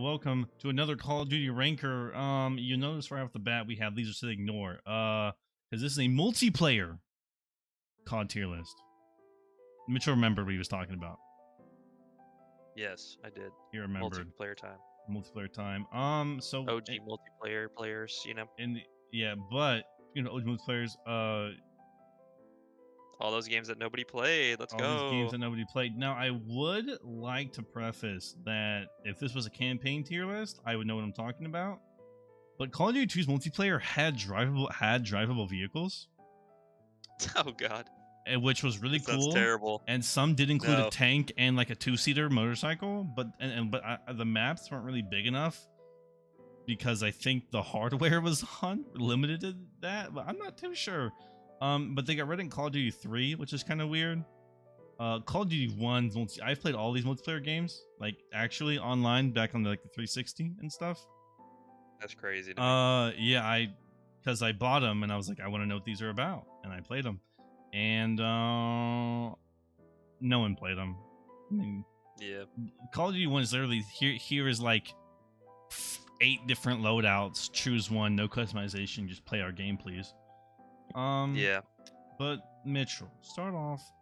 welcome to another Call of Duty ranker. You notice right off the bat we have Leisure to Ignore. Because this is a multiplayer COD tier list. Mitchell remembered what he was talking about. Yes, I did. He remembered. Multiplayer time. Multiplayer time. So OG multiplayer players, you know. But OG multiplayers. All those games that nobody played. Let's go. All these games that nobody played. Now, I would like to preface that if this was a campaign tier list, I would know what I'm talking about. But Call of Duty 2's multiplayer had drivable vehicles. Oh god. Which was really cool. That's terrible. And some did include a tank and like a two-seater motorcycle, but the maps weren't really big enough because I think the hardware was limited to that. But I'm not too sure. But they got rid of Call of Duty 3, which is kind of weird. Call of Duty 1, I've played all these multiplayer games, like actually online back on the 360 and stuff. That's crazy to me. Yeah, because I bought them and I was like, I want to know what these are about, and I played them, and no one played them. I mean, yeah. Call of Duty 1 is literally here is like 8 different loadouts. Choose one, no customization. Just play our game, please. Yeah. But Mitchell,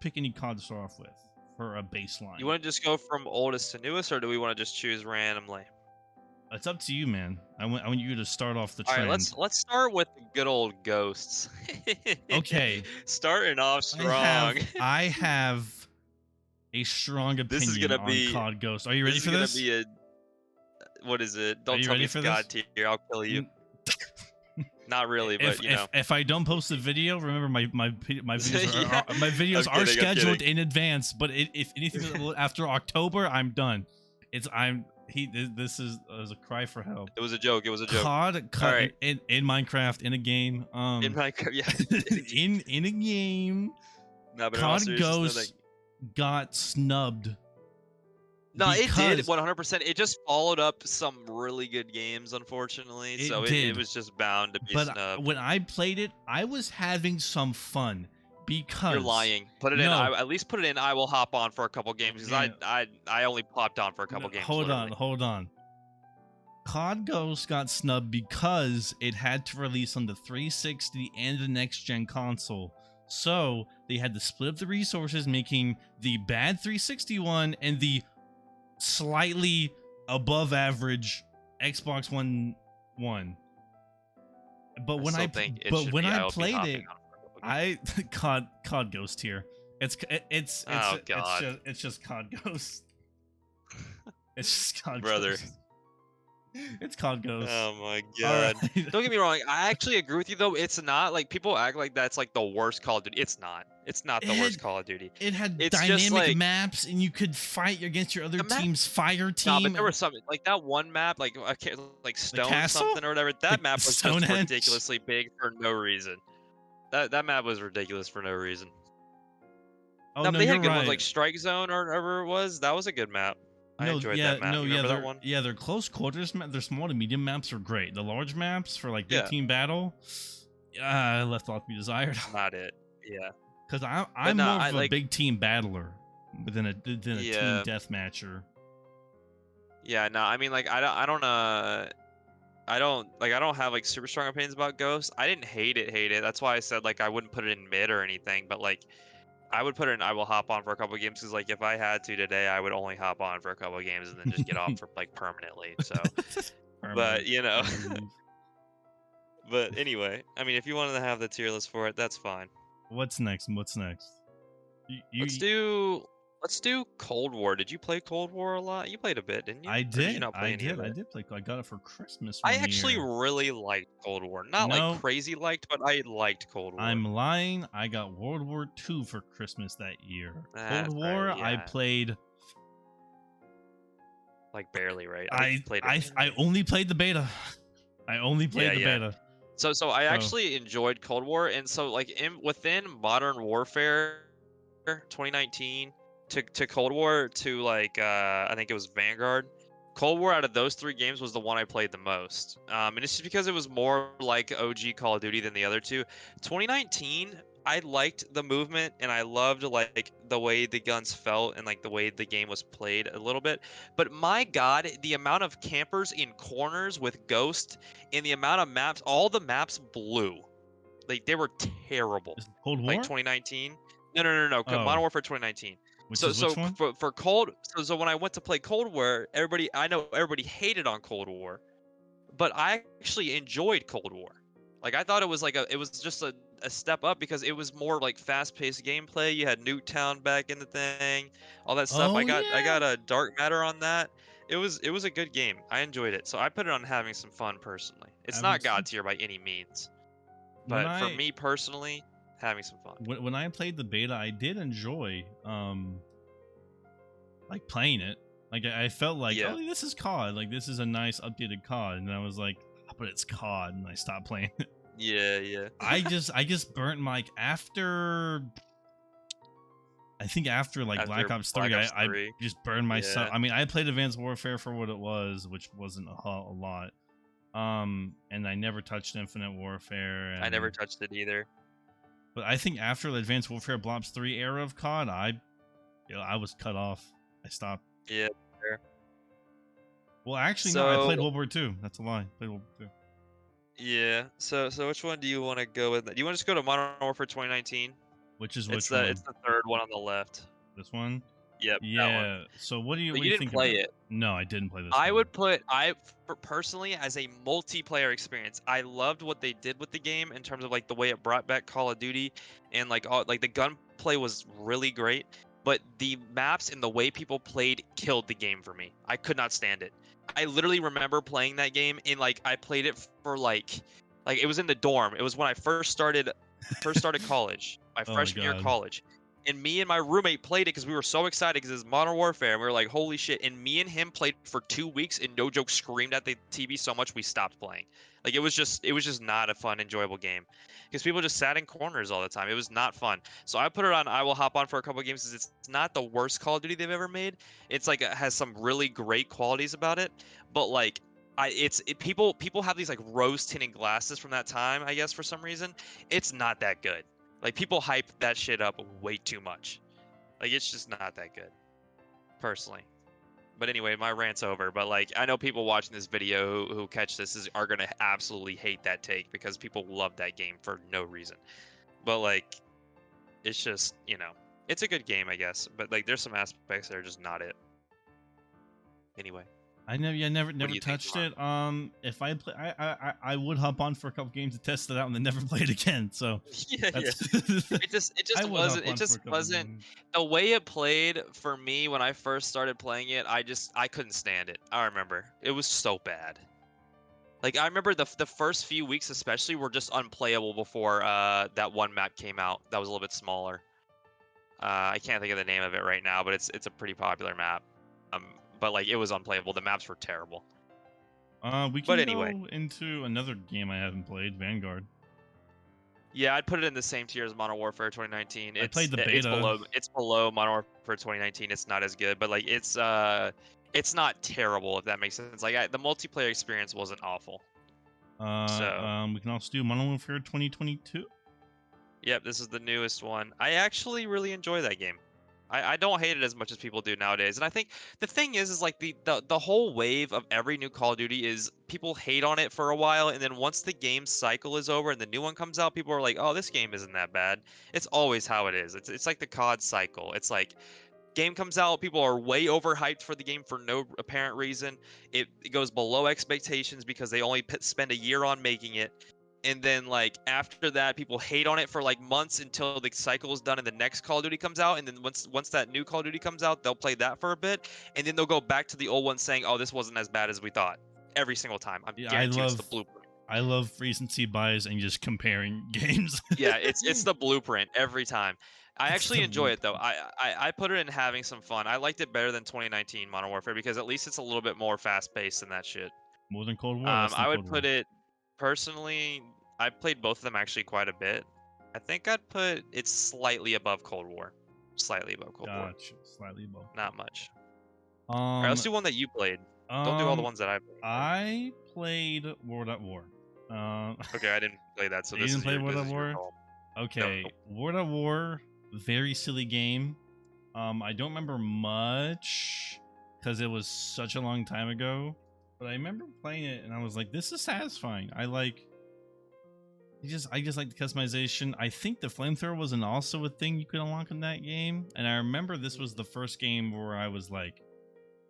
pick any COD to start off with for a baseline. You want to just go from oldest to newest, or do we want to just choose randomly? It's up to you, man. I want you to start off the trend. All right, let's start with the good old ghosts. Okay. Starting off strong. I have a strong opinion on COD Ghost. Are you ready for this? This is gonna be what is it? Don't tell me it's God tier. I'll kill you. Not really, but you know. If I don't post the video, remember my videos are scheduled in advance. But if anything after October, I'm done. This is a cry for help. It was a joke. It was a joke. COD right. in Minecraft in a game. In Minecraft, yeah. in a game. No, but COD Ghost got snubbed. No, it did 100%. It just followed up some really good games, unfortunately. It was just bound to be snubbed. But when I played it, I was having some fun because you're lying. Put it in. At least put it in. I will hop on for a couple games because I only popped on for a couple games. Hold on. COD Ghost got snubbed because it had to release on the 360 and the next gen console. So they had to split up the resources, making the bad 360 one and the slightly above average Xbox One. But when I played it, COD Ghost here. It's just COD Ghost. It's just COD Brother. Ghost. It's COD Ghost. Oh my god. Right. Don't get me wrong. I actually agree with you though. It's not like people act like that's like the worst Call of Duty. It's not. It's not the worst Call of Duty. It had dynamic maps, and you could fight against your other team's fire team. No, but there was something like that one map, like Stone something or whatever. That map was just ridiculously big for no reason. That map was ridiculous for no reason. Oh, no, they had good ones like Strike Zone or whatever it was. That was a good map. I enjoyed that map. Remember that one? Yeah, their close quarters map, their small to medium maps are great. The large maps for like big team battle, left off to be desired. Not it. Yeah. Because I'm more of a big team battler than a team deathmatcher. Yeah, no, I mean like I don't have like super strong opinions about Ghost. I didn't hate it. That's why I said like I wouldn't put it in mid or anything, but like I would put it in I will hop on for a couple of games because like if I had to today, I would only hop on for a couple of games and then just get off for like permanently. So but you know. But anyway, I mean if you wanted to have the tier list for it, that's fine. What's next? Let's do Cold War. Did you play Cold War a lot? You played a bit, didn't you? I did. I did play. I got it for Christmas. I actually really liked Cold War. Not like crazy liked, but I liked Cold War. I'm lying. I got World War II for Christmas that year. Cold War, I played. Like barely, right? I only played the beta. I only played the beta. So I actually enjoyed Cold War, and so like within Modern Warfare 2019 to Cold War to like I think it was Vanguard. Cold War out of those 3 games was the one I played the most, and it's just because it was more like OG Call of Duty than the other two. 2019, I liked the movement and I loved like the way the guns felt and like the way the game was played a little bit. But my God, the amount of campers in corners with Ghost and the amount of maps, all the maps blew. Like they were terrible. Is it Cold Like War? 2019. No. Oh, Modern Warfare 2019. which So is which so one? for Cold so when I went to play Cold War, I know everybody hated on Cold War, but I actually enjoyed Cold War. Like I thought it was just a step up because it was more like fast-paced gameplay. You had Nuketown back in the thing, all that stuff. Oh I yeah. got a dark matter on that. It was a good game. I enjoyed it. So I put it on having some fun personally. It's Having not some, God tier by any means, when but for I me personally, having some fun. when I played the beta, I did enjoy like playing it. Like I felt like, Yeah. oh, this is COD. Like this is a nice updated COD, and I was like, oh, but it's COD, and I stopped playing it. Yeah. I just burnt my after. I think after like After Black Ops 3, Black Ops I 3. just burned myself. Yeah. I mean, I played Advanced Warfare for what it was, which wasn't a lot. And I never touched Infinite Warfare. And, I never touched it either. But I think after the Advanced Warfare Black Ops 3 era of COD, I was cut off. I stopped. Yeah. Fair. Well, actually, no. I So- played World War II. That's a lie. I played World War II. Yeah. So which one do you want to go with? Do you want to just go to Modern Warfare 2019? Which is It's which one? the third one on the left. This one? Yep. That one. Yeah. So what do you? But what you do you didn't think play about it. No, I didn't play this. I one. would put personally as a multiplayer experience. I loved what they did with the game in terms of like the way it brought back Call of Duty and like like the gunplay was really great. But the maps and the way people played killed the game for me. I could not stand it. I literally remember playing that game and like I played it for like it was in the dorm. It was when I first started college, my Oh my freshman year of God. college. And me and my roommate played it because we were so excited because it's Modern Warfare. And we were like, holy shit. And me and him played for 2 weeks and no joke screamed at the TV so much we stopped playing. Like it was just not a fun, enjoyable game. Because people just sat in corners all the time. It was not fun. So I put it on, I will hop on for a couple of games because it's not the worst Call of Duty they've ever made. It's like it has some really great qualities about it. But like people have these like rose tinted glasses from that time, I guess, for some reason. It's not that good. Like people hype that shit up way too much. Like it's just not that good, personally. But anyway, my rant's over. But like I know people watching this video who catch this are gonna absolutely hate that take because people love that game for no reason. But like, it's just it's a good game, I guess. But like, there's some aspects that are just not it. Anyway. I never do you think, touched Mark? it. If I play, I would hop on for a couple games to test it out and then never play it again. So Yeah. that's, It just I would wasn't hop on for a couple games. the way it played for me when I first started playing it. I couldn't stand it. I remember it was so bad. Like I remember the first few weeks especially were just unplayable before that one map came out that was a little bit smaller. I can't think of the name of it right now, but it's a pretty popular map. But like it was unplayable. The maps were terrible. We can But anyway. go into another game I haven't played, Vanguard. Yeah, I'd put it in the same tier as Modern Warfare 2019. I played the beta. It's below Modern Warfare 2019. It's not as good, but like it's not terrible if that makes sense. Like the multiplayer experience wasn't awful. We can also do Modern Warfare 2022. Yep, this is the newest one. I actually really enjoy that game. I don't hate it as much as people do nowadays. And I think the thing is like the whole wave of every new Call of Duty is people hate on it for a while, and then once the game cycle is over and the new one comes out, people are like, oh, this game isn't that bad. It's always how it is. It's like the COD cycle. It's like game comes out, people are way overhyped for the game for no apparent reason. It goes below expectations because they only spend a year on making it. And then like after that, people hate on it for like months until the cycle is done and the next Call of Duty comes out. And then once that new Call of Duty comes out, they'll play that for a bit, and then they'll go back to the old one saying, "Oh, this wasn't as bad as we thought." Every single time, I'm guaranteed it's the blueprint. I love recency bias and just comparing games. Yeah, it's the blueprint every time. I It's actually the enjoy it though. I put it in having some fun. I liked it better than 2019 Modern Warfare because at least it's a little bit more fast paced than that shit. More than Cold War. Less than I would Cold put War? it personally. I played both of them actually quite a bit. I think I'd put it slightly above Cold War. Slightly above Cold War. Gotcha. Slightly above. Not much. All right, let's do one that you played. Don't do all the ones that I played. I played World at War. Okay, I didn't play that, so You this didn't is play your, World this at is your War? call. Okay, Nope. World at War, very silly game. I don't remember much because it was such a long time ago. But I remember playing it and I was like, this is satisfying. I just like the customization. I think the flamethrower wasn't also a thing you could unlock in that game. And I remember this was the first game where I was like,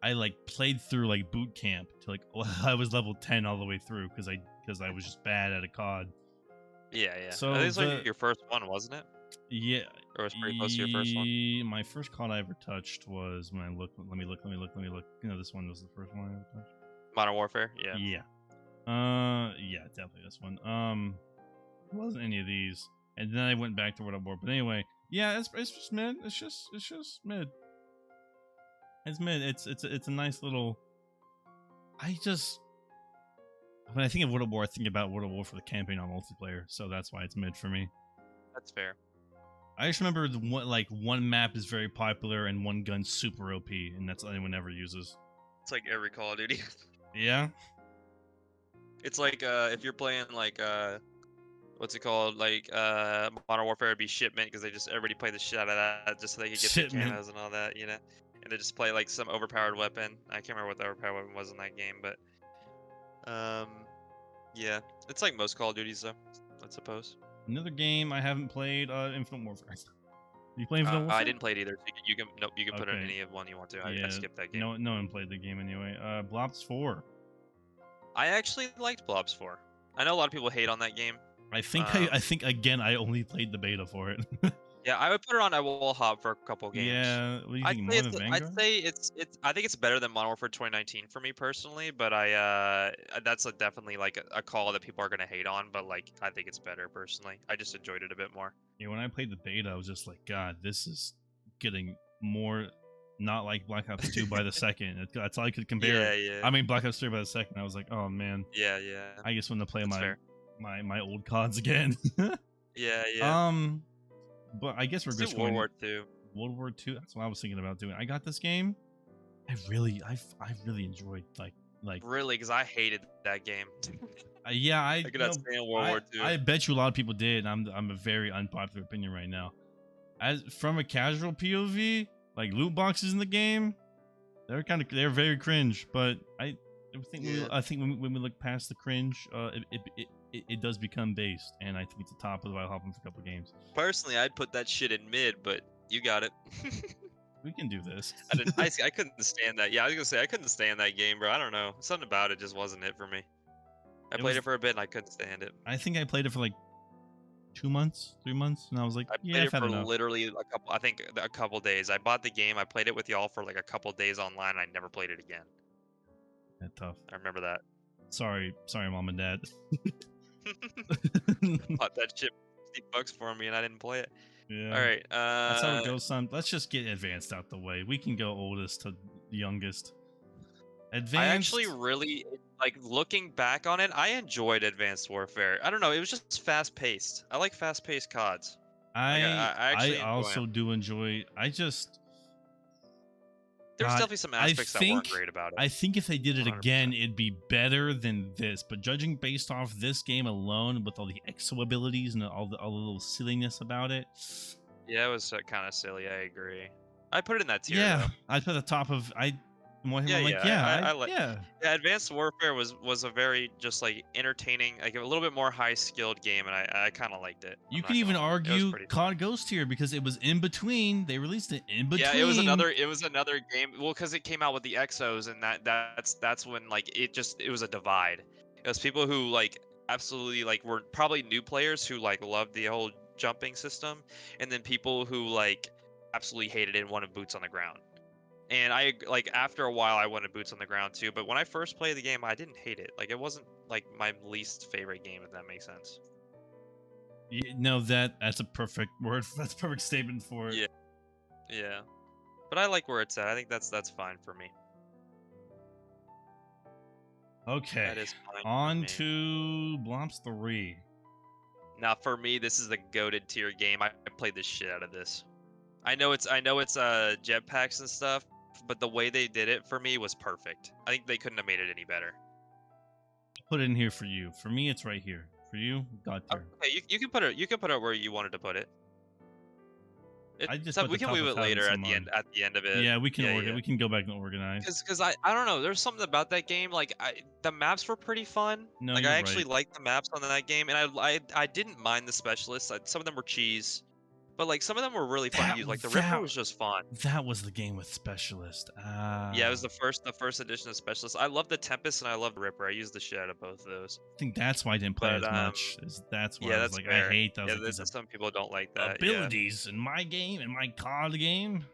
I played through like boot camp to I was level 10 all the way through because I was just bad at a COD. Yeah. So I think it's like your first one, wasn't it? yeah, Or it was pretty close to your first one. my first COD I ever touched was when I look. Let me look. You know, this one was the first one I ever touched. Modern Warfare. Yeah. Yeah. Yeah, definitely this one. It wasn't any of these, and then I went back to World at War. But anyway, yeah, it's just mid. It's just mid. It's mid. It's a nice little. When I think of World at War, I think about World at War for the campaign on multiplayer, so that's why it's mid for me. That's fair. I just remember one map is very popular and one gun's super OP, and that's all anyone ever uses. It's like every Call of Duty. Yeah. It's like if you're playing like what's it called? Like Modern Warfare would be Shipment because everybody play the shit out of that just so they could get the Shipment. camos and all that, you know. And they just play like some overpowered weapon. I can't remember what the overpowered weapon was in that game, but yeah, it's like most Call of Duties though, I suppose. Another game I haven't played, Infinite Warfare. You play Infinite Warfare? I didn't play it either. So you can put it in Okay. any one you want to. Yeah, I skipped that game. no one played the game anyway. Blobs 4. I actually liked Blobs 4. I know a lot of people hate on that game. I think again I only played the beta for it. Yeah, I would put it on. I will hop for a couple games. Yeah, what do you think? More than Vanguard? I'd say it's. I think it's better than Modern Warfare 2019 for me personally, but that's definitely like a call that people are gonna hate on. But like, I think it's better personally. I just enjoyed it a bit more. Yeah, when I played the beta, I was just like, God, this is getting more not like Black Ops 2 by the second. That's all I could compare. Yeah. I mean, Black Ops 3 by the second. I was like, oh man. Yeah. I just want to play That's my old CODs again. Yeah. But I guess we're Let's just do World going War II. World War II. That's what I was thinking about doing. I got this game. I really enjoyed like Really, because I hated that game. yeah, I could not stand World War II. I bet you a lot of people did. And I'm a very unpopular opinion right now. As from a casual POV, like loot boxes in the game, they're very cringe. But I think when we look past the cringe, it does become based, and I think it's the top of the I'll hop in for a couple games. Personally, I'd put that shit in mid, but you got it. We can do this. I couldn't stand that. Yeah, I was gonna say I couldn't stand that game, bro. I don't know. Something about it just wasn't it for me. I played it for a bit and I couldn't stand it. I think I played it for like 2 months, 3 months, and I was like, I yeah, played I've it had for enough. literally a couple days. I bought the game, I played it with y'all for like a couple days online, and I never played it again. That's tough. I remember that. Sorry, mom and dad. Bought that shit for $50 for me and I didn't play it. Yeah. All right. That's how it goes, son. Let's just get advanced out the way. We can go oldest to youngest. Advanced. I actually really like looking back on it. I enjoyed Advanced Warfare. I don't know. It was just fast paced. I like fast paced CODs. I also do enjoy. There's definitely some aspects that weren't great about it. I think if they did it 100%. again, it'd be better than this. But judging based off this game alone, with all the exo abilities and all the little silliness about it, yeah, it was kind of silly. I agree. I put it in that tier. Yeah, though. I put the top of I Advanced Warfare was a very just like entertaining, like a little bit more high skilled game, and I kind of liked it. You could even argue COD Ghost here because it was in between. They released it in between. Yeah, it was another game. Well, because it came out with the Exos, and that's when like it was a divide. It was people who like absolutely like were probably new players who like loved the whole jumping system, and then people who like absolutely hated it and wanted boots on the ground. And I like after a while I wanted boots on the ground too, but when I first played the game I didn't hate it. Like it wasn't like my least favorite game, if that makes sense. No, that's a perfect word. That's a perfect statement for it. Yeah. But I like where it's at. I think that's fine for me. Okay. That is fine. On to Blobs 3. Now for me this is the goated tier game. I played the shit out of this. I know it's jetpacks and stuff, but the way they did it for me was perfect. I think they couldn't have made it any better. Put it in here for you. For me, it's right here. For you, God tier. Okay, you can put it. You can put it where you wanted to put it. I just So put we the can top move of it having later at the someone. end. At the end of it. Yeah, we can Yeah. we can go back and organize. Cause I don't know. There's something about that game. Like the maps were pretty fun. No, Like you're I actually right. liked the maps on that game, and I didn't mind the specialists. Some of them were cheese, but like some of them were really fun to use. Like the Ripper was just fun. That was the game with specialist. Yeah, it was the first edition of specialists. I love the Tempest and I love the Ripper. I used the shit out of both of those. I think that's why I didn't play But as much. That's why yeah, I was that's like, fair. I hate those. Yeah, Like, these some people don't like that. abilities in my game, in my COD game.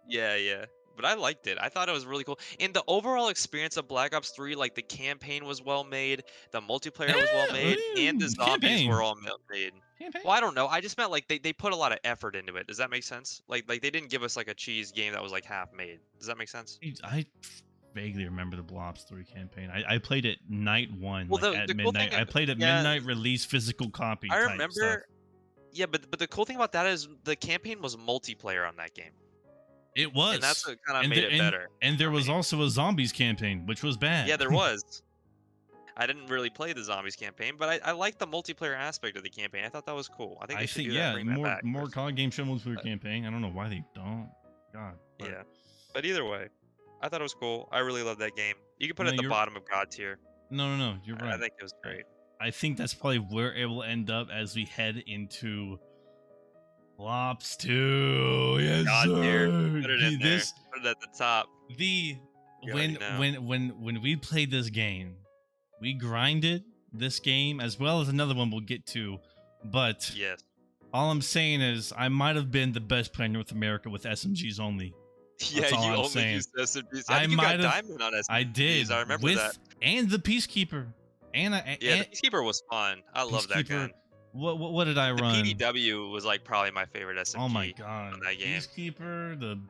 Yeah. But I liked it. I thought it was really cool. And the overall experience of Black Ops 3, like the campaign was well made, the multiplayer was well made, and the zombies were all made. Campaign. Well, I don't know. I just meant like they put a lot of effort into it. Does that make sense? Like they didn't give us like a cheese game that was like half made. Does that make sense? I vaguely remember the Black Ops 3 campaign. I played it night one, Well, like the at cool midnight. thing- I played at yeah, midnight release physical copy. I type remember. stuff. Yeah, but the cool thing about that is the campaign was multiplayer on that game. It was, And that's what kind of made it better. And there was also a zombies campaign, which was bad. Yeah, there was. I didn't really play the zombies campaign, but I like the multiplayer aspect of the campaign. I thought that was cool. I think they should do that. Bring that back. more COD game show multiplayer campaign. I don't know why they don't. God. But. Yeah, but either way, I thought it was cool. I really love that game. You can put it at the bottom of God tier. No, you're right. I think it was great. I think that's probably where it will end up as we head into Ops 2. Yes, God tier. sir. Put it in there. Put it at the top. When we played this game, we grinded this game as well as another one we'll get to, but yes, all I'm saying is I might have been the best player in North America with SMGs only. Yeah, you only used SMGs. I think you got diamond on SMGs. I did. I remember that. And the Peacekeeper. The Peacekeeper was fun. I love that gun. What did I run? The PDW was like probably my favorite SMG. Oh my god! On that game. Peacekeeper,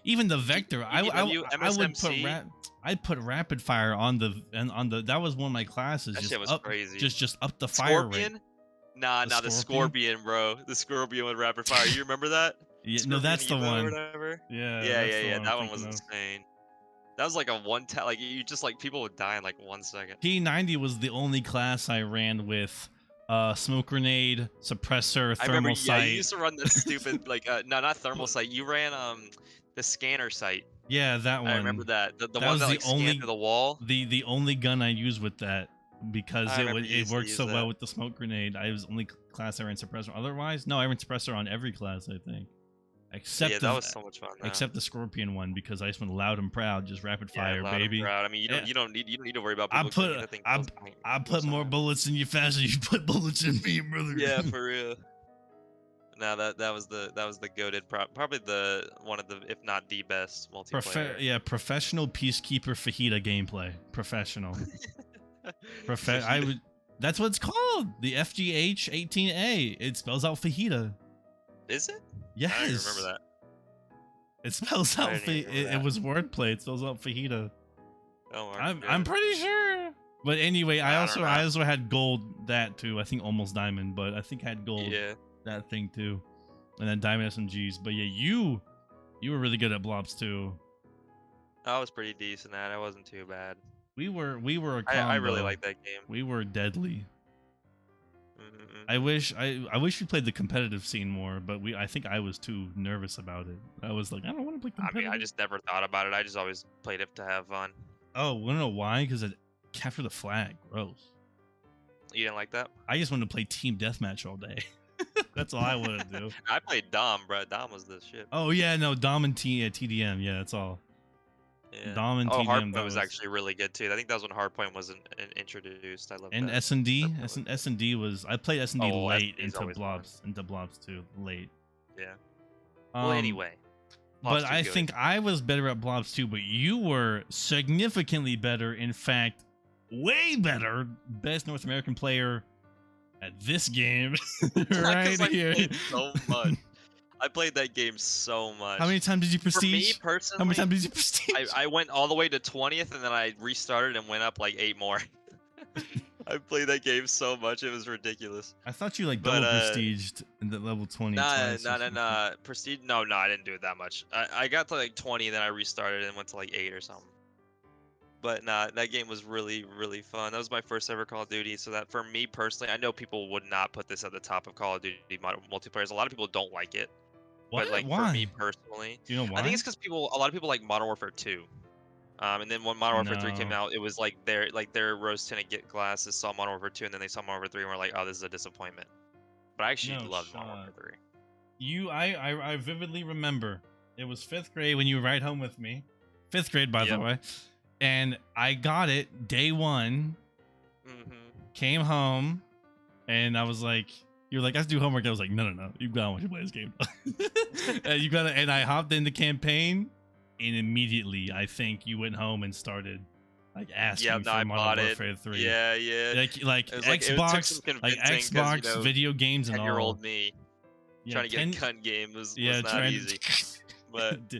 even the Vector. I'd put rapid fire on the that was one of my classes. That just shit was crazy. Just up the fire rate. Nah, the Scorpion, bro. The Scorpion with rapid fire. You remember that? Yeah, no, that's the one. Yeah. That one was insane. That was like a one tap. Like you just like people would die in like 1 second. P90 was the only class I ran with smoke grenade, suppressor, thermal sight. Yeah, you used to run the stupid like no, not thermal sight. You ran the scanner sight. Yeah, that one. I remember that. The one that like scanned through the wall. The only gun I used with that because it worked so well with the smoke grenade. I was only class I ran suppressor. Otherwise, no, I ran suppressor on every class I think. Except that was so much fun. Except the Scorpion one because I just went loud and proud, just rapid fire, baby. And proud. I mean, you don't need to worry about. I put more bullets in you faster. You put bullets in me, brother. Yeah, for real. No, that was the goated probably the one of the if not the best multiplayer. Professional Peacekeeper fajita gameplay. Professional. That's what it's called. The FGH 18A. It spells out fajita. Is it? Yes. I don't remember that. It spells out it was wordplay. It spells out fajita. Oh, I'm pretty sure. But anyway, I also had gold that too. I think almost diamond, but I think I had gold that thing too. And then diamond SMGs. But yeah, you were really good at blobs too. I was pretty decent at it. I wasn't too bad. We were a combo. I really like that game. We were deadly. I wish we played the competitive scene more, but I think I was too nervous about it. I was like, I don't want to play competitive. I mean, I just never thought about it. I just always played it to have fun. Oh, wanna know why? Because it captured the flag. Gross. You didn't like that? I just wanted to play team deathmatch all day. That's all I wanted to do. I played Dom, bro. Dom was the shit. Oh yeah, no, Dom and TDM. Yeah, that's all. Yeah. Dom and TDM. Hardpoint was actually really good too. I think that was when Hardpoint was introduced. I love that. And S&D. S&D was. I played S&D late into blobs. Fun. Into blobs too. Late. Yeah. Well, anyway. But I think I was better at blobs too. But you were significantly better. In fact, way better. Best North American player at this game. Right here. So much. I played that game so much. How many times did you prestige? For me personally, how many times did you prestige? I went all the way to 20th, and then I restarted and went up like 8 more. I played that game so much, it was ridiculous. I thought you like double prestiged in the level 20. Nah. Prestige? No, I didn't do it that much. I got to like 20, then I restarted and went to like 8 or something. But nah, that game was really, really fun. That was my first ever Call of Duty. So that for me personally, I know people would not put this at the top of Call of Duty multiplayer. A lot of people don't like it. But What? like for me Why? personally, Do you know I think why? it's because a lot of people like Modern Warfare 2. And then when Modern Warfare 3 came No. out, it was like their rose tinted get glasses saw Modern Warfare 2, and then they saw Modern Warfare 3 and were like, oh, this is a disappointment. But I actually No, loved shut Modern up. Warfare 3. I vividly remember it was 5th grade when you were right home with me. 5th grade, by the Yep. way. And I got it day one, came home, and I was like, you were like, let's do homework. I was like, no. You gotta want to play this game. And I hopped in the campaign, and immediately I think you went home and started like asking Yeah, no, I for bought Modern it. Warfare 3. Yeah. Like It was like, it took Xbox, some like convincing 'cause, you Xbox know, video games and all. 10-year-old me Yeah, trying to get a gun game was not trying easy. But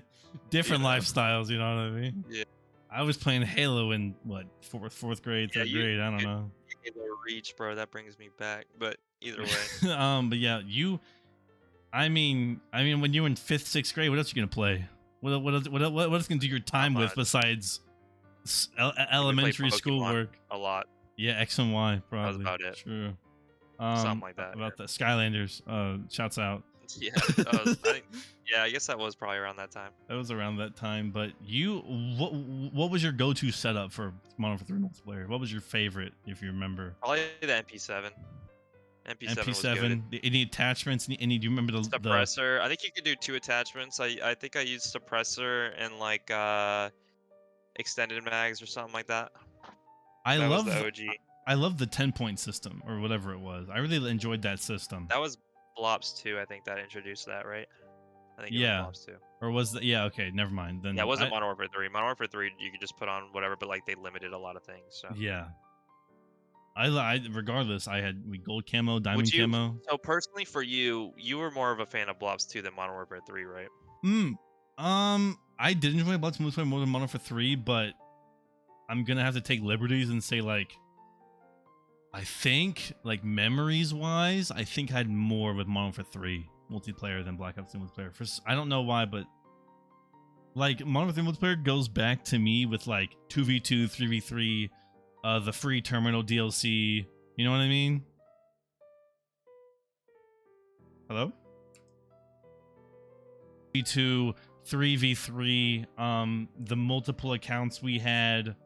different you know. lifestyles, you know what I mean? Yeah. I was playing Halo in what fourth grade, Yeah, third grade. I don't know. Halo Reach, bro, that brings me back. But either way, But yeah, I mean, when you were in 5th, 6th grade, what else you gonna play? What else gonna do your time with much. besides play elementary school Pokemon work? a lot. Yeah, X and Y probably. about it. True. Something like that. About the Skylanders. Shouts out. Yeah, I guess that was probably around that time. That was around that time. But what was your go-to setup for Modern Warfare 3 multiplayer? What was your favorite, if you remember? Probably the MP7. MP7 was MP7. Any attachments? Any? Do you remember the suppressor? I think you could do 2 attachments. I think I used suppressor and like extended mags or something like that. I That love was the OG. I love the 10-point system or whatever it was. I really enjoyed that system. That was Blops 2, I think that introduced that, right? I think it Yeah. was Blops 2. Or was that? Yeah. Okay. Never mind. Then Yeah, it wasn't Modern Warfare 3. Modern Warfare 3, you could just put on whatever, but like they limited a lot of things. So yeah. I regardless, I had gold camo, diamond camo. So personally, for you, you were more of a fan of Blops 2 than Modern Warfare 3, right? I did enjoy Blops multiplayer more than Modern Warfare 3, but I'm gonna have to take liberties and say like, I think like memories wise, I think I had more with Modern Warfare 3 multiplayer than Black Ops 2 multiplayer. I don't know why, but like Modern Warfare multiplayer goes back to me with like 2v2, 3v3, the free terminal DLC. You know what I mean? Hello? 3v2, 3v3, the multiple accounts we had,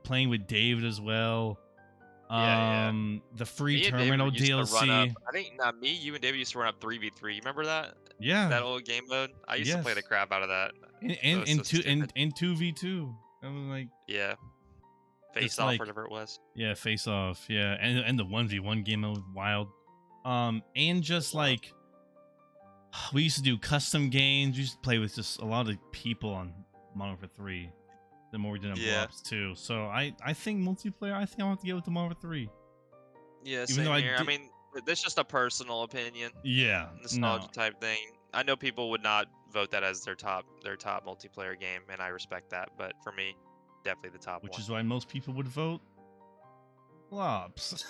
playing with David as well. The free terminal DLC. I think not me, you and David used to run up 3v3. You remember that? Yeah. That old game mode. I used to play the crap out of that. And 2v2. I was like, yeah. Face off, whatever it was. Yeah, face off. Yeah, and the 1v1 game mode was wild. And just like we used to do custom games. We used to play with just a lot of people on Modern Warfare 3. The more we did on Blops 2. So I think multiplayer. I think I'll have to get with the Modern Warfare 3. Yeah, same here. I mean, that's just a personal opinion. Yeah, nostalgia type thing. I know people would not vote that as their top multiplayer game, and I respect that. But for me, definitely the top one. Which is why most people would vote Blops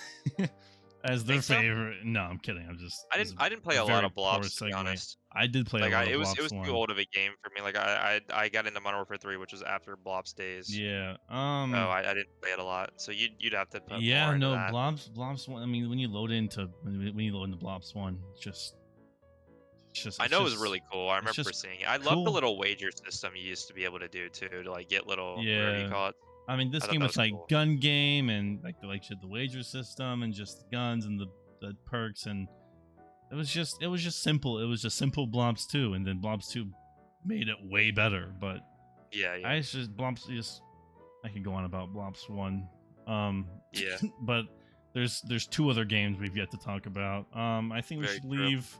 as their favorite. So? No, I'm kidding. I didn't play a lot of Blops, to be honest. I did play a lot of Blops. It was too old of a game for me. Like I got into Modern Warfare 3, which was after Blops days. Yeah. I didn't play it a lot. So you'd have to put yeah, more into no, that. Blops 1. I mean, when you load into Blops 1, it's just I know it was really cool. I remember seeing it. I love the little wager system you used to be able to do too, to like get little whatever you call it. I mean, this game was like cool. Gun game and like the wager system and just guns and the perks, and it was just simple. It was just simple Blops 2, and then Blops 2 made it way better. But yeah. I I can go on about Blops 1. Yeah. But there's 2 other games we've yet to talk about. I think we should leave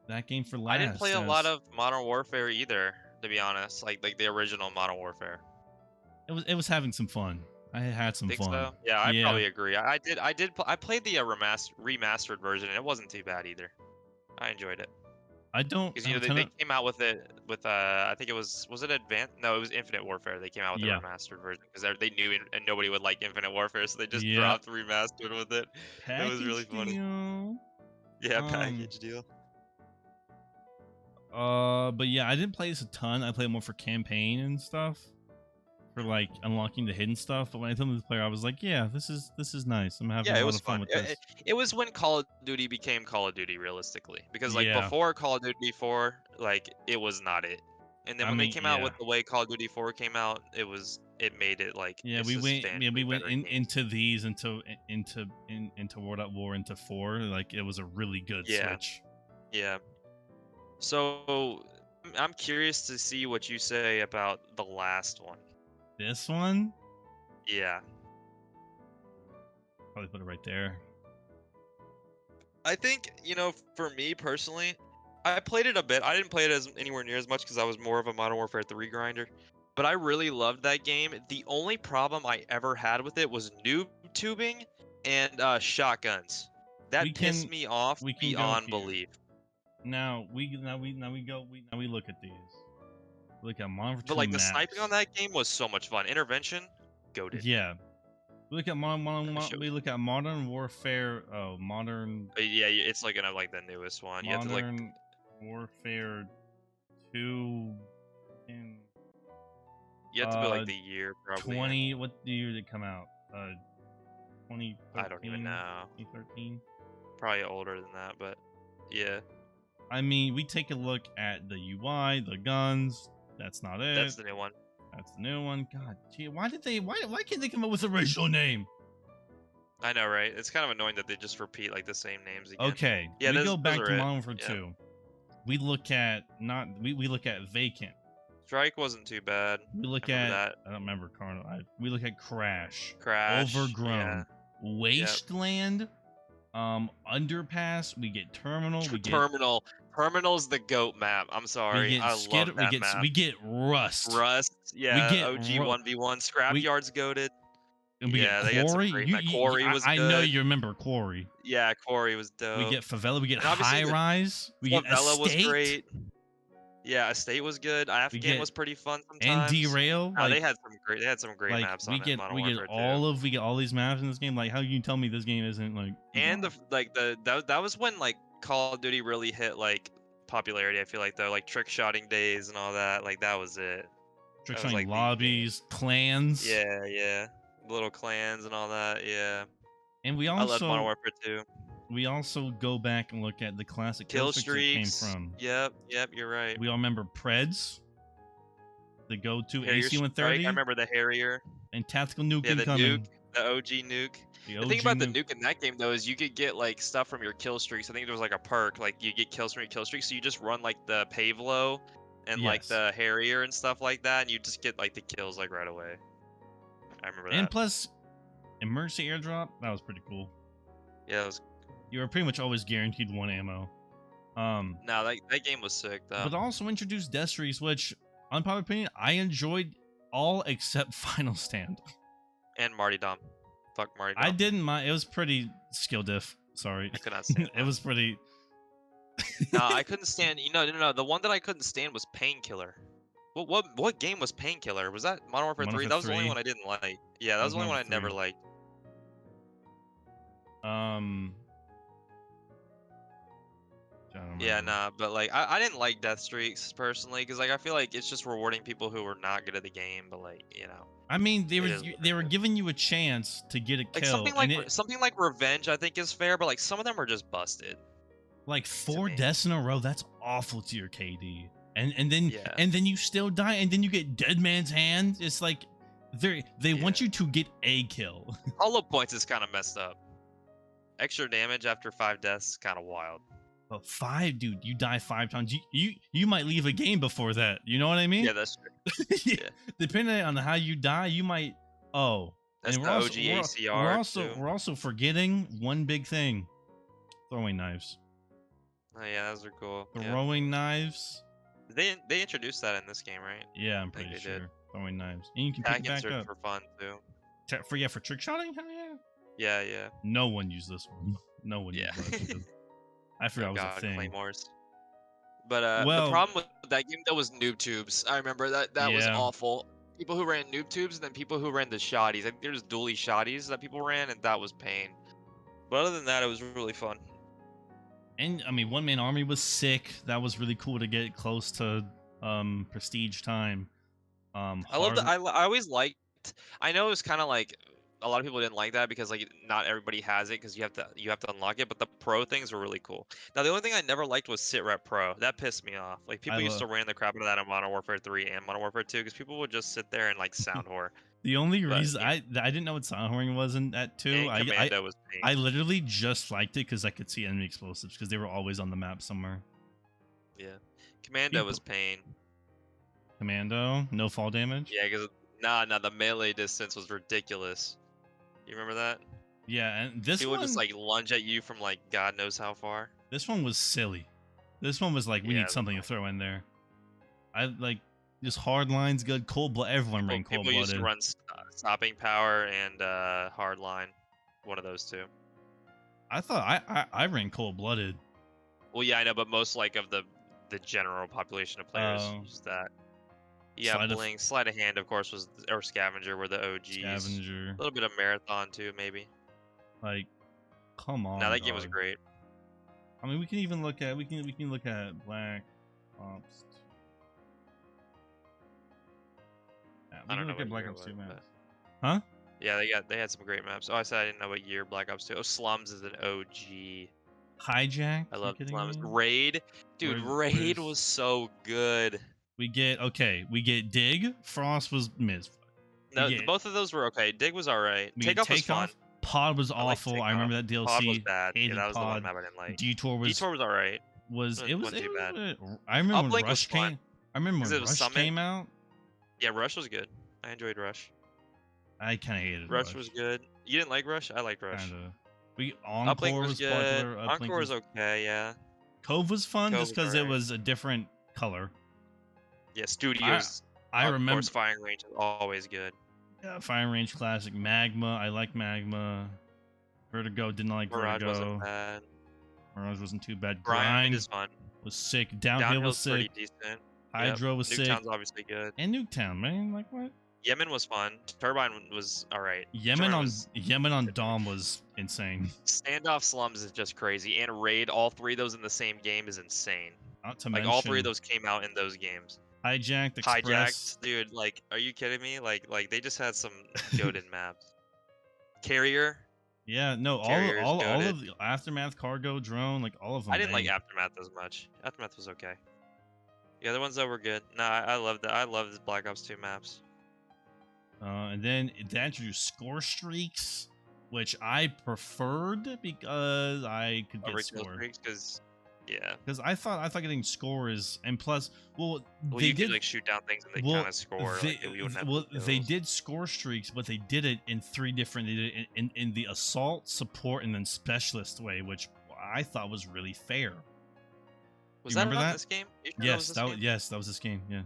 that game for last. I didn't play a lot of Modern Warfare either, to be honest. Like the original Modern Warfare. It was having some fun. I had some fun. So? Yeah, I probably agree. I played the remastered version, and it wasn't too bad either. I enjoyed it. I don't because they came out with it with I think it was it Advanced? No, it was Infinite Warfare. They came out with the remastered version because they knew and nobody would like Infinite Warfare, so they just dropped remastered with it. It was really funny. Yeah, package deal. But yeah, I didn't play this a ton. I played more for campaign and stuff. for like unlocking the hidden stuff. But when I told them to the player, I was like, yeah, this is nice. I'm having Yeah, a it lot was of fun fun. with It, this. it, it was when Call of Duty became Call of Duty, realistically, because like Yeah, before Call of Duty 4, like it was not it. And then I when they mean, came out yeah, with the way Call of Duty 4 came out, it made it like yeah. a We substantially went better game. into these into World at War into 4. Like it was a really good Yeah. switch. Yeah. So I'm curious to see what you say about the last one. This one, Yeah. probably put it right there. I think, for me personally, I played it a bit. I didn't play it as anywhere near as much because I was more of a Modern Warfare 3 grinder. But I really loved that game. The only problem I ever had with it was noob tubing and shotguns. We That can pissed me off we can go beyond here. belief. Now we look at these. Look at Modern Warfare But 2 like the sniping on maps. that game was so much fun. Intervention, goated. Yeah. We look at Shit we was- look at Modern Warfare. Oh, Modern Yeah, it's like like the newest one. You have to like Modern Warfare 2 in put like the year probably. 20. What year did it come out? 2013. I don't even know. 2013. Probably older than that, but yeah. I mean, we take a look at the UI, the guns. That's not it. That's the new one. That's the new one. God, gee, why can't they come up with a original name? I know, right? It's kind of annoying that they just repeat like the same names again. Okay, Yeah, we go back those to are it. Modern Warfare Yeah. 2. We look at we look at Vacant. Strike wasn't too bad. We look I at remember that. I don't remember Carnal. We look at Crash. Crash. Overgrown. Wasteland. Underpass. We get Terminal. We get Terminal. Terminal's the goat map. I'm sorry. I love that map. we get Rust. Rust. Yeah. get OG 1v1. Scrapyard's goated. And we Yeah, get they got some Quarry. great map. Quarry was I know good. you remember Quarry. Yeah, Quarry was dope. We get Favela. We get And obviously High the Rise. We get Favela was Estate. great. Yeah, Estate was good. Afghan get- was pretty fun And sometimes. Derail. They had some great like maps on it, Modern we get Warfare 2. we get all these maps in this game. Like, how can you tell me this game isn't like? And that was when like Call of Duty really hit like popularity. I feel like though, like trick shotting days and all that. Like that was it. trick that was, shotting like, the lobbies, clans. Yeah, little clans and all that. Yeah, And we I love Modern also Warfare 2. we also go back and look at the classic Kill streaks streaks. it came from. Yep, you're right. We all remember Preds, the go-to Harrier AC-130, Strike, I remember the Harrier. and tactical nuke Yeah, the incoming. nuke, the OG nuke. The The thing OG about the nuke in that game though is you could get like stuff from your kill streaks. I think there was like a perk, like you get kills from your kill streaks, so you just run like the Pavlo and like Yes. the Harrier and stuff like that, and you just get like the kills like right away. I remember that. And plus, emergency airdrop, that was pretty cool. Yeah, it was. You were pretty much always guaranteed one ammo. No, that game was sick though. But also introduced death streaks, which, unpopular opinion, I enjoyed all except Final Stand. And Marty Dom. Fuck Marty Dom. I didn't mind. It was pretty skill diff. Sorry. I could not stand It was pretty. No, I couldn't stand. No. The one that I couldn't stand was Painkiller. What game was Painkiller? Was that Modern Warfare 3? Modern That was the Warfare only 3. one I didn't like. Yeah, that was the only one I Modern never Warfare 3. liked. I don't Yeah, remember. nah, but like I didn't like death streaks personally because like I feel like it's just rewarding people who were not good at the game, but like I mean, It is what they it were is. giving you a chance to get a like kill, something like Revenge I think is fair, but like some of them are just busted. like 4 me. deaths in a row. That's awful to your KD. And then Yeah. and then you still die, and then you get dead man's hand. It's like they want you to get a kill. Hollow points is kind of messed up. Extra damage after 5 deaths is kind of wild. But 5, dude, you die 5 times. You might leave a game before that. You know what I mean? Yeah, that's true. Yeah. Depending on how you die, you might. Oh, That's and the OG ACR. we're also forgetting one big thing: throwing knives. Oh yeah, those are cool. Yeah. Throwing knives. They introduced that in this game, right? Yeah, I'm think pretty they did. sure. Throwing knives, and you can pick it Packets back are up. for fun too. For trick shotting. Hell yeah. Yeah. No one used this one. No one Yeah. used this. I forgot it was a thing. Claymores. But Well- the problem with that game though was noob tubes. I remember that was Yeah. awful. People who ran noob tubes and then people who ran the shotties. I think there's dually shotties that people ran, and that was pain. But other than that, it was really fun. And I mean, one man army was sick. That was really cool to get close to prestige time. I love that. Hard. I always liked. I know it was kind of like a lot of people didn't like that because like not everybody has it because you have to unlock it. But the pro things were really cool. Now the only thing I never liked was sit rep pro. That pissed me off. Like I people used love. to ran the crap out of that in Modern Warfare 3 and Modern Warfare 2 because people would just sit there and like sound whore. The only But reason I didn't know what sound whoring was in that too. and Commando was pain. I literally just liked it because I could see enemy explosives because they were always on the map somewhere. Yeah, Commando was pain. Commando, no fall damage. Yeah, because the melee distance was ridiculous. You remember that? Yeah, and this People one would just like lunge at you from like God knows how far. This one was silly. This one was like, we Yeah, need something to throw in there. I like just hard lines, good cold blood. Everyone ran cold People used to blooded. run stopping power and hard line, one of those two. I thought I ran cold blooded. Well, yeah, I know, but most like of the general population of players use that. Yeah, Blink, Sleight of Hand, of course, or Scavenger were the OGs. Scavenger. A little bit of Marathon too, maybe. Like, come on. No, that game was great. I mean, we can even look at we can look at Black Ops. Yeah, we I can don't know look at what Black year Ops it 2 was, maps. but- Huh? Yeah, they had some great maps. Oh, I said I didn't know what year Black Ops 2. Oh, Slums is an OG. Hijack. I love Slums. Me? Raid, dude, Raid was so good. We get Dig. Frost was mid. No, both of those were okay. Dig was alright. Takeoff was fun. Pod was awful. I remember that DLC. Pod was bad. Hated Yeah, that was Pod. the one map I didn't like. Detour was alright. It was too bad. I remember when Uplink Rush was fun. came. I remember when It was Rush Summit. came out. Yeah, Rush was good. I enjoyed Rush. I kind of hated Rush was good. You didn't like Rush? I liked Rush. Kinda. Uplink Encore was good. popular. Encore was okay, yeah. Cove was fun Cove just was because it alright. was a different color. Yeah, Studios. I of remember course, Firing Range is always good. Yeah, Fire Range Classic. Magma. I like Magma. Vertigo didn't like Mirage Vertigo. wasn't bad. Mirage wasn't too bad. Grind is fun. was sick. Downhill was pretty sick. decent. Hydro was sick. Nuketown's obviously good. And Nuketown, man. Like what? Yemen was fun. Turbine was alright. Yemen on Dom was insane. Standoff Slums is just crazy. And Raid, all three of those in the same game is insane. Not to Like mention all three of those came out in those games. Hijacked, Express. Hijacked, dude. Like, are you kidding me? Like they just had some goated maps. Carrier. Yeah, no, all of the Aftermath, Cargo, Drone, like all of them. I didn't like Aftermath as much. Aftermath was okay. The other ones though were good. No, I loved it. I loved the Black Ops 2 maps. And then they introduced score streaks, which I preferred because I could get score. Because I thought getting score is, and plus, they you did could like shoot down things and they kind of score. They did score streaks, but they did it in three different. They did it in the assault, support, and then specialist way, which I thought was really fair. Was that on this game? Yes, that was this game. Yeah.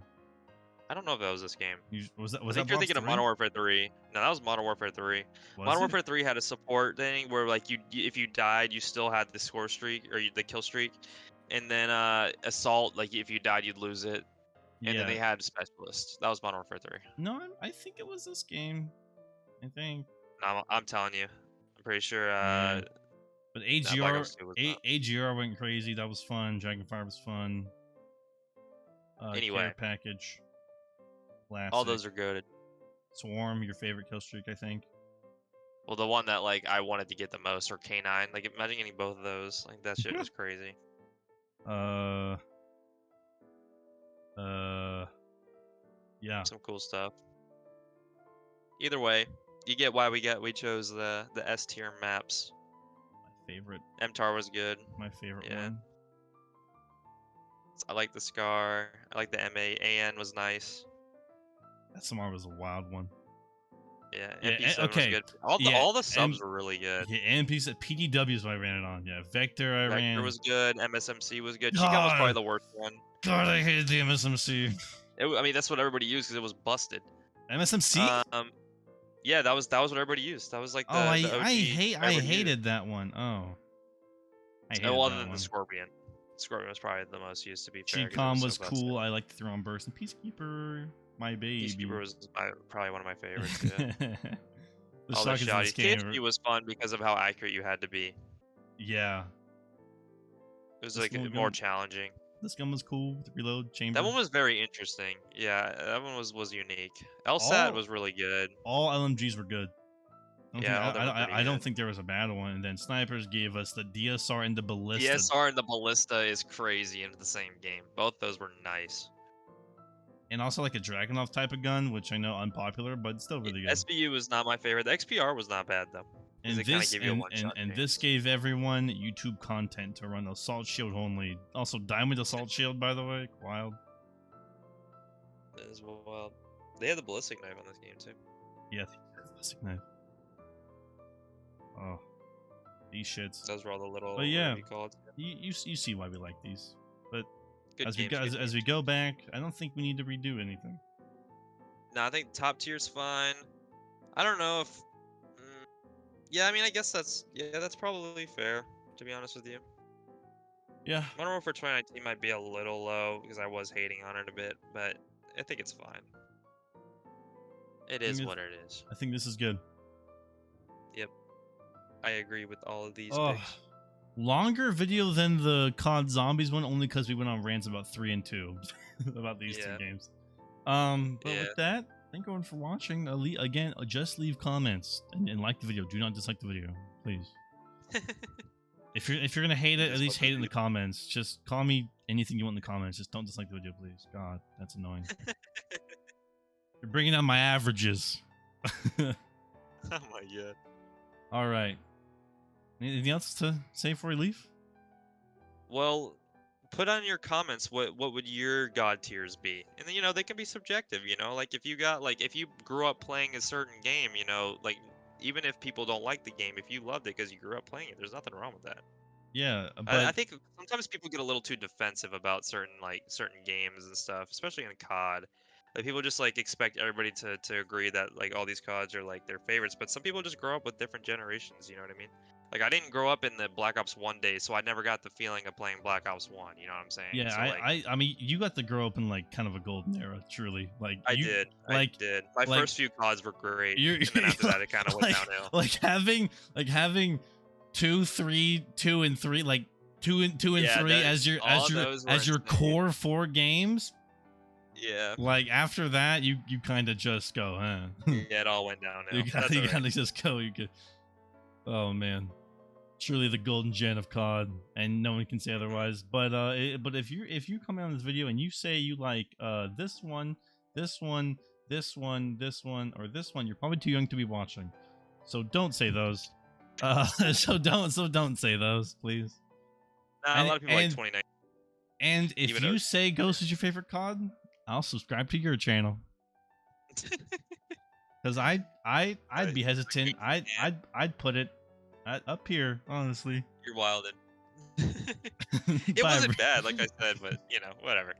I don't know if that was this game. Was that? I think you're thinking of Modern Warfare 3. No, that was Modern Warfare 3. Modern Warfare 3 had a support thing where like if you died, you still had the score streak or the kill streak, and then assault, like if you died, you'd lose it. And then they had specialists. That was Modern Warfare 3. No, I think it was this game. I think. No, I'm telling you, I'm pretty sure. But AGR went crazy. That was fun. Dragonfire was fun. Anyway, care package. Classic. All those are good. Swarm, your favorite kill streak, I think. Well, the one that like I wanted to get the most, or K9. Like imagine getting both of those. Like that shit was crazy. Yeah. Some cool stuff. Either way, you get why we chose the S tier maps. My favorite. MTAR was good. My favorite one. I like the Scar. I like the MA. AN was nice. SMR was a wild one. Yeah, MP7 was good. All the subs were really good. Yeah, MP7, PDW is what I ran it on. Yeah, Vector Vector was good. MSMC was good. Chica was probably the worst one. God, I hated the MSMC. I mean, that's what everybody used because it was busted. MSMC? Yeah, that was what everybody used. That was like the I OG hated that one. Oh. Other than the Scorpion. Scorpion was probably the most used, to be fair. G-Com was cool. I liked Throw on Burst and Peacekeeper. My baby. Peacekeeper was probably one of my favorites. Yeah. The all the shouties. KFG was fun because of how accurate you had to be. Yeah. It was like more challenging. This gun was cool with the reload chamber. That one was very interesting. Yeah, that one was unique. LSAT All was really good. all LMGs were good. Yeah, they were pretty I don't good. think there was a bad one. And then snipers gave us the DSR and the ballista. DSR and the ballista is crazy in the same game. Both those were nice. And also like a Dragunov type of gun, which I know unpopular, but still really good. SBU was not my favorite. The XPR was not bad though. And this gave everyone YouTube content to run assault shield only. Also, diamond assault shield, by the way, wild. That is wild. They had the ballistic knife on this game too. Yeah, the ballistic knife. Oh, these shits. Those were all the little. But yeah, called. you see why we like these. But Good as we go back, I don't think we need to redo anything. No, I think top tier's fine. I don't know if. Yeah, I mean, I guess that's probably fair, to be honest with you. Yeah. Modern Warfare 2019 might be a little low because I was hating on it a bit, but I think it's fine. It is what it is. I think this is good. Yep. I agree with all of these picks. Longer video than the COD Zombies one, only because we went on rants about 3 and 2 about these two games. But with that, thank everyone for watching. Again, just leave comments and like the video. Do not dislike the video, please. If you're gonna hate it, at least hate it in the comments. Just call me anything you want in the comments. Just don't dislike the video, please. God, that's annoying. You're bringing down my averages. Oh my god. All right. Anything else to say before we leave? Well, put on your comments what would your god tiers be, and then they can be subjective. Like if you grew up playing a certain game, like even if people don't like the game, if you loved it because you grew up playing it, there's nothing wrong with that. Yeah, but I think sometimes people get a little too defensive about certain games and stuff, especially in COD. Like people just expect everybody to agree that all these CODs are their favorites, but some people just grow up with different generations. You know what I mean? Like I didn't grow up in the Black Ops 1 days, so I never got the feeling of playing Black Ops 1. You know what I'm saying? Yeah, so, I mean, you got to grow up in kind of a golden era, truly. I did. My first few CODs were great, and then after that, it kind of went downhill. Having 2, 3, 2 and 3, 2 and 3 as your core 4 games. Yeah. After that, you kind of just go, huh? Yeah, it all went downhill. You kind of just go. You could. Oh man, truly the golden gen of COD, and no one can say otherwise. But if you come out on this video and you say you like this one, or this one, you're probably too young to be watching. So don't say those. So don't say those, please. Nah, a lot of people like 29. And if you say Ghost is your favorite COD, I'll subscribe to your channel. Because I'd be hesitant. I'd put it up here, honestly. You're wildin'. It wasn't bad, like I said, but whatever.